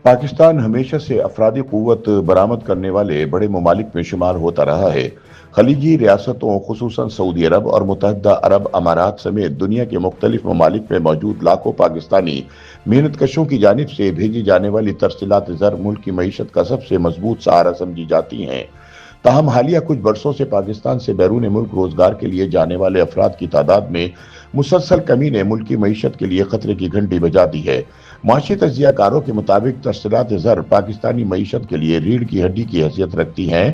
पाकिस्तान हमेशा से अफरादी क़ुव्वत बरामद करने वाले बड़े ममालिक में शुमार होता रहा है। खलीजी रियासतों खुसूसन सऊदी अरब और मुत्तहदा अरब अमारात समेत दुनिया के मुख्तलिफ ममालिक में मौजूद लाखों पाकिस्तानी मेहनत कशों की जानिब से भेजी जाने वाली तरसीलात ज़र मुल्क की मईशत का सबसे मजबूत सहारा समझी जाती हैं। ताहम हालिया कुछ बरसों से पाकिस्तान से बैरून मुल्क रोजगार के लिए जाने वाले अफराद की तादाद में मुसलसल कमी ने मुल्क की मईशत के लिए खतरे की घंटी बजा दी है। माशी तजियाकारों के मुताबिक तरसीलात ज़र पाकिस्तानी मईशत के लिए रीढ़ की हड्डी की हैसियत रखती हैं।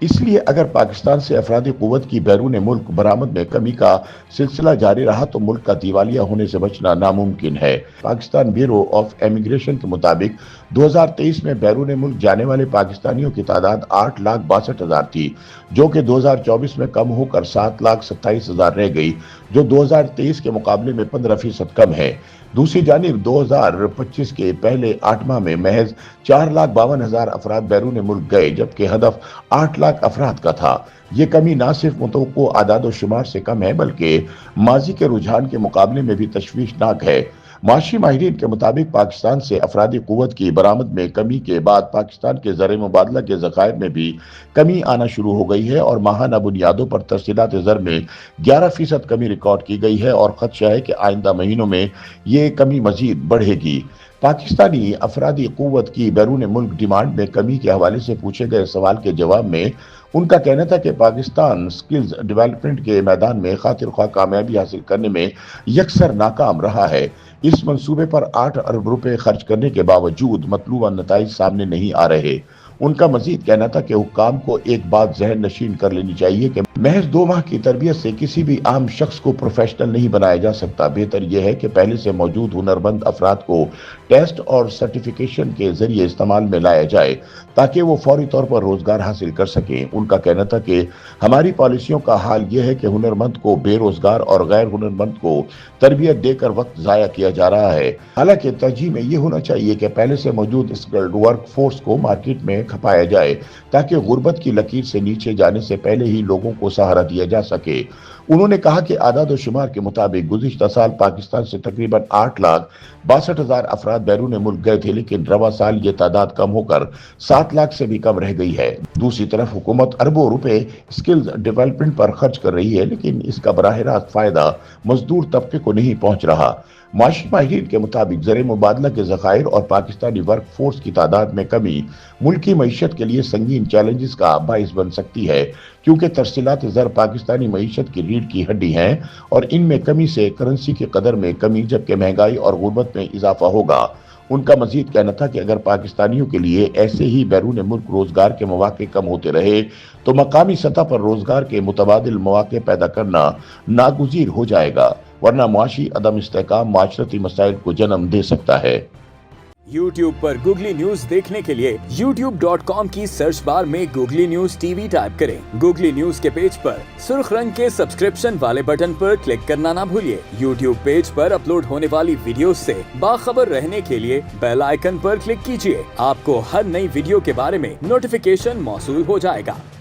इसलिए अगर पाकिस्तान से अफरादी क़ुव्वत की बैरून मुल्क बरामद में कमी का सिलसिला जारी रहा तो मुल्क का दिवालिया होने से बचना नामुमकिन है। पाकिस्तान ब्यूरो ऑफ इमिग्रेशन के मुताबिक 2023 में बैरून मुल्क जाने वाले पाकिस्तानियों की तादाद 8,62,000 थी, जो कि 2024 में कम होकर 7,27,000 रह गई, जो 2023 के मुकाबले में 15% कम है। दूसरी जानिब 2025 के पहले 8 माह में महज 4,52,000 अफराद बैरून मुल्क गए, जबकि हदफ 8 लाख अफराद का था। ये कमी न सिर्फ मुतवक्को आदाद शुमार से कम है, बल्कि माजी के रुझान के मुकाबले में भी तशवीशनाक है। माशी माहिरीन के मुताबिक पाकिस्तान से अफरादी क़ुव्वत की बरामद में कमी के बाद पाकिस्तान के ज़र मुबादला के ज़खायर में भी कमी आना शुरू हो गई है और माहाना बुनियादों पर तरसीलात ज़र में 11% कमी रिकॉर्ड की गई है और खदशा है कि आइंदा महीनों में ये कमी मजीद बढ़ेगी। पाकिस्तानी अफरादी क़ुव्वत की बैरून मुल्क डिमांड में कमी के हवाले से पूछे गए सवाल के जवाब में उनका कहना था कि पाकिस्तान स्किल्स डेवलपमेंट के मैदान में खातिर ख्वाह कामयाबी हासिल करने में यकसर नाकाम रहा है। इस मंसूबे पर 8 अरब रुपए खर्च करने के बावजूद मतलूबा नताइज सामने नहीं आ रहे। उनका मजीद कहना था कि हुक्काम को एक बात जहन नशीन कर लेनी चाहिए कि महज 2 माह की तरबियत से किसी भी आम शख्स को प्रोफेशनल नहीं बनाया जा सकता। बेहतर यह है कि पहले से मौजूद हुनरमंद अफराद को टेस्ट और सर्टिफिकेशन के जरिए इस्तेमाल में लाया जाए ताकि वो फौरी तौर पर रोजगार हासिल कर सकें। उनका कहना था कि हमारी पॉलिसियों का हाल यह है कि हुनरमंद को बेरोजगार और गैर हुनरमंद को तरबियत देकर वक्त जाया किया जा रहा है। हालांकि तरजीह में यह होना चाहिए कि पहले से मौजूद स्किल्ड वर्क फोर्स को मार्केट में खपाया जाए ताकि गुर्बत की लकीर से नीचे जाने से पहले ही लोगों को सहारा दिया जा सके। उन्होंने कहा कि आदाद व शुमार के मुताबिक गुज़िश्ता साल पाकिस्तान से तकरीबन 8,62,000 अफराद बैरून मुल्क गए थे, लेकिन रवा साल ये तादाद कम होकर 7 लाख से भी कम रह गई है। दूसरी तरफ हुकूमत अरबों रुपए स्किल्स डेवलपमेंट पर खर्च कर रही है, लेकिन इसका बराह रास्त फायदा मजदूर तबके को नहीं पहुंच रहा। माशी माहिरीन के मुताबिक ज़र मुबादला के ज़खायर और पाकिस्तानी वर्क फोर्स की तादाद में कमी मुल्की मईशत के लिए संगीन चैलेंजेस का बाइस बन सकती है, क्योंकि तरसीलात ज़र पाकिस्तानी मईशत की रीढ़ की हड्डी हैं और इनमें कमी से करेंसी की कदर में कमी, जबकि महंगाई और गुर्बत में इजाफा होगा। उनका मजीद कहना था कि अगर पाकिस्तानियों के लिए ऐसे ही बैरून मुल्क रोजगार के मौके कम होते रहे तो मकामी सतह पर रोजगार के मुतबादिल मौके पैदा करना नागुज़ीर हो जाएगा, वरना मुआशी अदम इस्तेहकाम माशरती मसाइल को जन्म दे सकता है। YouTube पर गूगली न्यूज देखने के लिए youtube.com की सर्च बार में गूगली न्यूज टीवी टाइप करें। गूगली न्यूज के पेज पर सुर्ख रंग के सब्सक्रिप्शन वाले बटन पर क्लिक करना ना भूलिए। YouTube पेज पर अपलोड होने वाली वीडियोस से बाखबर रहने के लिए बेल आइकन पर क्लिक कीजिए। आपको हर नई वीडियो के बारे में नोटिफिकेशन मौसूल हो जाएगा।